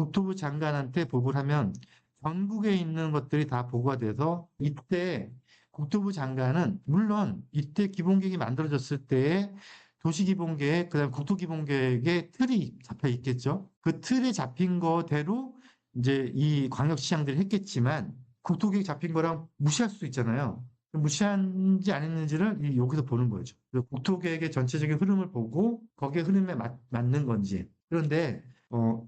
국토부 장관한테 보고를 하면 전국에 있는 것들이 다 보고가 돼서 이때 국토부 장관은 물론 이때 기본계획이 만들어졌을 때에 도시기본계획, 그다음 국토기본계획의 틀이 잡혀 있겠죠. 그 틀에 잡힌 거대로 이제 이 광역시장들이 했겠지만 국토계획 잡힌 거랑 무시할 수도 있잖아요. 무시한지 안 했는지를 여기서 보는 거죠. 그래서 국토계획의 전체적인 흐름을 보고 거기에 흐름에 맞는 건지. 그런데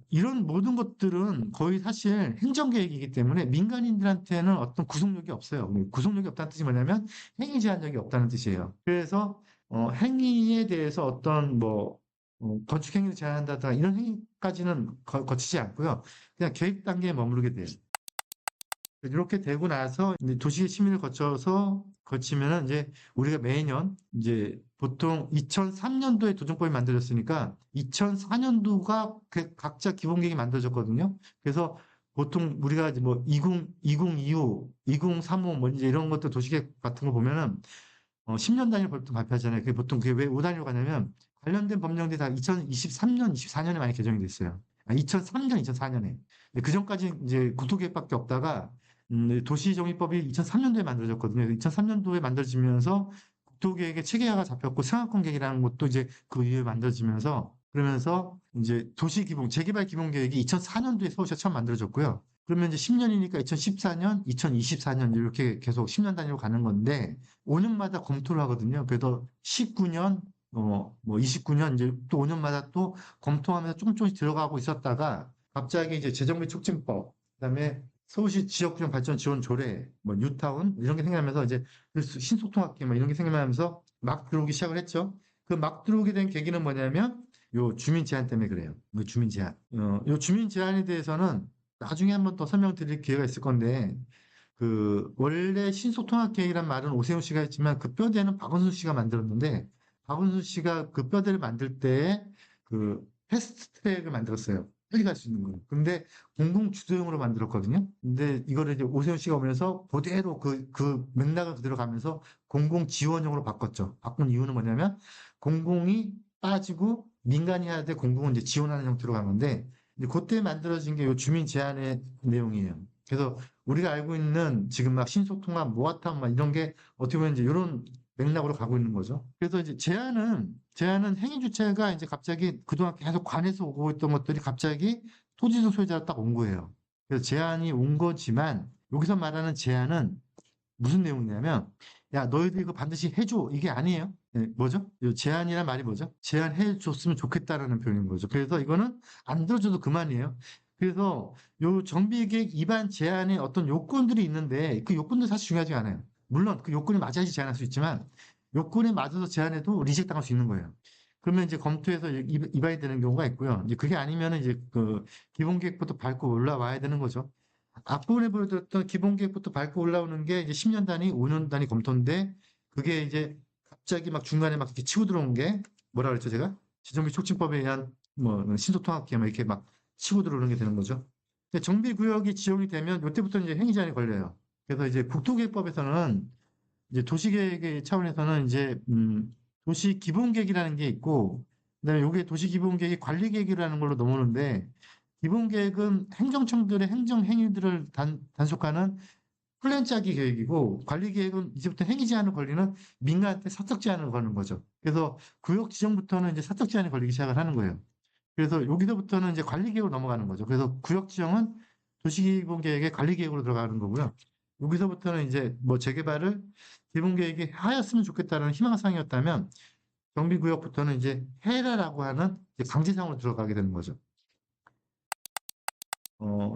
이런 모든 것들은 거의 사실 행정계획이기 때문에 민간인들한테는 어떤 구속력이 없어요. 구속력이 없다는 뜻이 뭐냐면 행위 제한력이 없다는 뜻이에요. 그래서 행위에 대해서 어떤 뭐 건축 행위를 제한한다든가 이런 행위까지는 거치지 않고요. 그냥 계획 단계에 머무르게 돼요. 이렇게 되고 나서 이제 도시 시민을 거치면은 이제 우리가 매년 이제 보통 2003년도에 도정법이 만들어졌으니까 2004년도가 각자 기본계획이 만들어졌거든요. 그래서 보통 우리가 이제 뭐 2025, 2035 뭐 이제 이런 것들 도시계획 같은 거 보면은 10년 단위로 보통 발표하잖아요. 그게 보통 그게 왜 5단위로 가냐면 관련된 법령들이 다 2023년, 24년에 많이 개정이 됐어요. 2003년, 2004년에. 그 전까지 이제 국토계획밖에 없다가 도시정비법이 2003년도에 만들어졌거든요. 2003년도에 만들어지면서 국토계획의 체계화가 잡혔고 생활권계획이라는 것도 이제 그 이후에 만들어지면서 그러면서 이제 도시기본, 재개발 기본계획이 2004년도에 서울시가 처음 만들어졌고요. 그러면 이제 10년이니까 2014년, 2024년 이렇게 계속 10년 단위로 가는 건데 5년마다 검토를 하거든요. 그래서 19년, 뭐 29년 이제 또 5년마다 또 검토하면서 조금씩 들어가고 있었다가 갑자기 이제 재정비 촉진법, 그다음에 서울시 지역균형 발전 지원 조례, 뭐 뉴타운 이런 게 생기면서 이제 신속통합기 뭐 이런 게 생기면서 막 들어오기 시작을 했죠. 그 막 들어오게 된 계기는 뭐냐면 요 주민 제한 때문에 그래요. 요 주민 제한. 요 주민 제한에 대해서는 나중에 한번 더 설명드릴 기회가 있을 건데 그 원래 신속통합계획이란 말은 오세훈 씨가 했지만 그 뼈대는 박원순 씨가 만들었는데 박원순 씨가 그 뼈대를 만들 때 그 패스트 트랙을 만들었어요. 빨리 갈 수 있는 거예요. 근데 공공 주도형으로 만들었거든요. 근데 이거를 이제 오세훈 씨가 오면서 그대로 그 맥락을 그대로 가면서 공공 지원형으로 바꿨죠. 바꾼 이유는 뭐냐면 공공이 빠지고 민간이 해야 돼 공공은 이제 지원하는 형태로 간 건데 이제 그때 만들어진 게 이 주민 제한의 내용이에요. 그래서 우리가 알고 있는 지금 막 신속통합, 모아타운 막 이런 게 어떻게 보면 이제 이런 맥락으로 가고 있는 거죠. 그래서 이제 제한은 행위 주체가 이제 갑자기 그동안 계속 관에서 오고 있던 것들이 갑자기 토지소 소유자로 딱 온 거예요. 그래서 제한이 온 거지만 여기서 말하는 제한은 무슨 내용이냐면 야 너희들 이거 반드시 해줘 이게 아니에요. 네, 뭐죠? 이 제한이란 말이 뭐죠? 제한해 줬으면 좋겠다라는 표현인 거죠. 그래서 이거는 안 들어줘도 그만이에요. 그래서 요 정비계획 위반 제한에 어떤 요건들이 있는데 그 요건들 사실 중요하지 않아요. 물론 그 요건이 맞아야지 제한할 수 있지만 요건에 맞아서 제한해도 리젝 당할 수 있는 거예요. 그러면 이제 검토해서 위반이 되는 경우가 있고요. 이제 그게 아니면은 이제 그 기본계획부터 밟고 올라와야 되는 거죠. 앞부분에 보여드렸던 기본계획부터 밟고 올라오는 게 이제 10년 단위, 5년 단위 검토인데 그게 이제 갑자기 막 중간에 막 이렇게 치고 들어온 게 뭐라 그랬죠 제가? 지정비 촉진법에 의한 뭐 신속통합기 막 이렇게 막 치고 들어오는 게 되는 거죠. 근데 정비구역이 지정이 되면 이때부터 이제 행위 제한이 걸려요. 그래서 이제 국토계획법에서는 이제 도시계획의 차원에서는 이제 도시 기본계획이라는 게 있고 그다음에 요게 도시 기본계획이 관리계획이라는 걸로 넘어오는데 기본계획은 행정청들의 행정 행위들을 단속하는 플랜 짜기 계획이고 관리계획은 이제부터 행위 제한을 걸리는 민간한테 사적 제한을 거는 거죠. 그래서 구역 지정부터는 이제 사적 제한이 걸리기 시작을 하는 거예요. 그래서 여기서부터는 이제 관리계획으로 넘어가는 거죠. 그래서 구역 지정은 도시기본계획의 관리계획으로 들어가는 거고요. 여기서부터는 이제 뭐 재개발을 기본계획에 하였으면 좋겠다는 희망사항이었다면 정비구역부터는 이제 해라라고 하는 이제 강제상으로 들어가게 되는 거죠.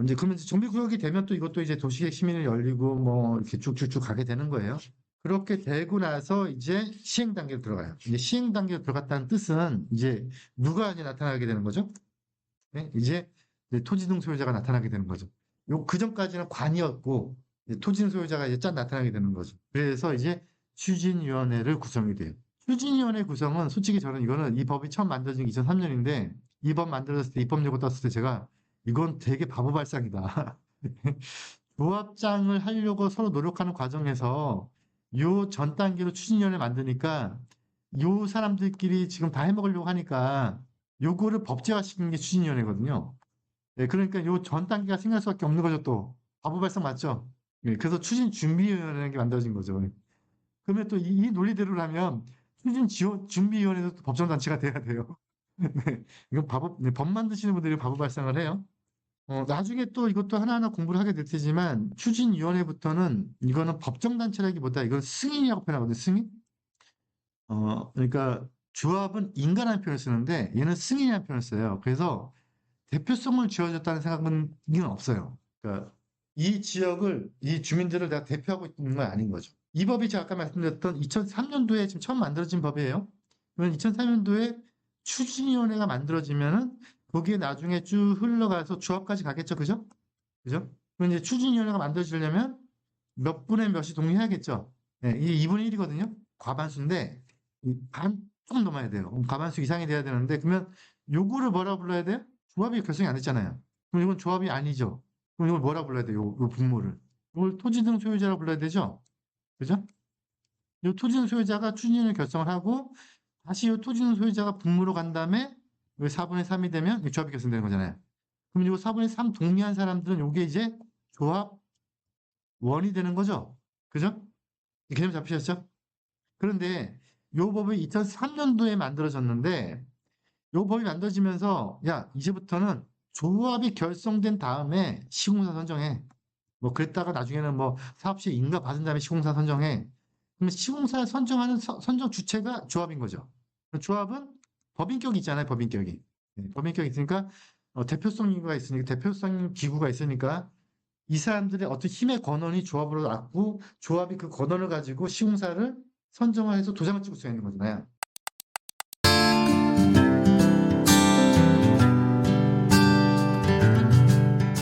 이제 그러면 이제 정비구역이 되면 또 이것도 이제 도시계획 시민을 열리고 뭐 이렇게 쭉쭉쭉 가게 되는 거예요. 그렇게 되고 나서 이제 시행 단계로 들어가요. 이제 시행 단계로 들어갔다는 뜻은 이제 누가 이제 나타나게 되는 거죠? 네? 이제 토지등 소유자가 나타나게 되는 거죠. 그 전까지는 관이었고 이제 토지등 소유자가 이제 짠 나타나게 되는 거죠. 그래서 이제 추진위원회를 구성이 돼요. 추진위원회 구성은 솔직히 저는 이거는 이 법이 처음 만들어진 게 2003년인데 이 법 만들어졌을 때 입법 예고 떴을 때 제가 이건 되게 바보 발상이다. 조합장을 하려고 서로 노력하는 과정에서 요 전 단계로 추진위원회 만드니까 요 사람들끼리 지금 다 해먹으려고 하니까 요거를 법제화시키는 게 추진위원회거든요. 예, 그러니까 요 전 단계가 생길 수밖에 없는 거죠, 또. 바보 발상 맞죠? 예, 그래서 추진준비위원회라는 게 만들어진 거죠. 그러면 또 이 논리대로라면 추진준비위원회도 또 법정단체가 돼야 돼요. 네, 이건 네, 법 만드시는 분들이 바보 발상을 해요. 나중에 또 이것도 하나하나 공부를 하게 될 테지만 추진위원회부터는 이거는 법정단체라기보다 이건 승인이라고 표현하거든요. 승인? 그러니까 조합은 인간이라는 표현을 쓰는데 얘는 승인이라는 표현을 써요. 그래서 대표성을 쥐어줬다는 생각은 이건 없어요. 그러니까 이 지역을 이 주민들을 내가 대표하고 있는 건 아닌 거죠. 이 법이 제가 아까 말씀드렸던 2003년도에 지금 처음 만들어진 법이에요. 그러면 2003년도에 추진위원회가 만들어지면은 거기에 나중에 쭉 흘러가서 조합까지 가겠죠, 그죠? 그죠? 그럼 이제 추진위원회가 만들어지려면 몇 분의 몇이 동의해야겠죠. 네, 이게 2분의 1이거든요. 과반수인데 조금 넘어야 돼요. 과반수 이상이 돼야 되는데 그러면 요거를 뭐라 불러야 돼요? 조합이 결성이 안 됐잖아요. 그럼 이건 조합이 아니죠. 그럼 이걸 뭐라 불러야 돼요? 요 분모를. 이걸 토지 등 소유자라 불러야 되죠. 그죠? 이 토지 등 소유자가 추진위원회 결성을 하고 다시 이 토지 등 소유자가 분모로 간 다음에 왜 4분의 3이 되면 이 조합이 결성되는 거잖아요. 그럼 이거 4분의 3 동의한 사람들은 요게 이제 조합원이 되는 거죠. 그죠? 이 개념 잡히셨죠? 그런데 요 법이 2003년도에 만들어졌는데 요 법이 만들어지면서 야 이제부터는 조합이 결성된 다음에 시공사 선정해. 뭐 그랬다가 나중에는 뭐 사업시 인가 받은 다음에 시공사 선정해. 그러면 시공사 선정하는 선정 주체가 조합인 거죠. 조합은 법인격이 있잖아요. 법인격이. 네, 법인격이 있으니까 대표성 기구가 있으니까 대표성 기구가 있으니까 이 사람들의 어떤 힘의 권한이 조합으로 났고 조합이 그 권한을 가지고 시공사를 선정을 해서 도장을 찍을 수 있는 거잖아요.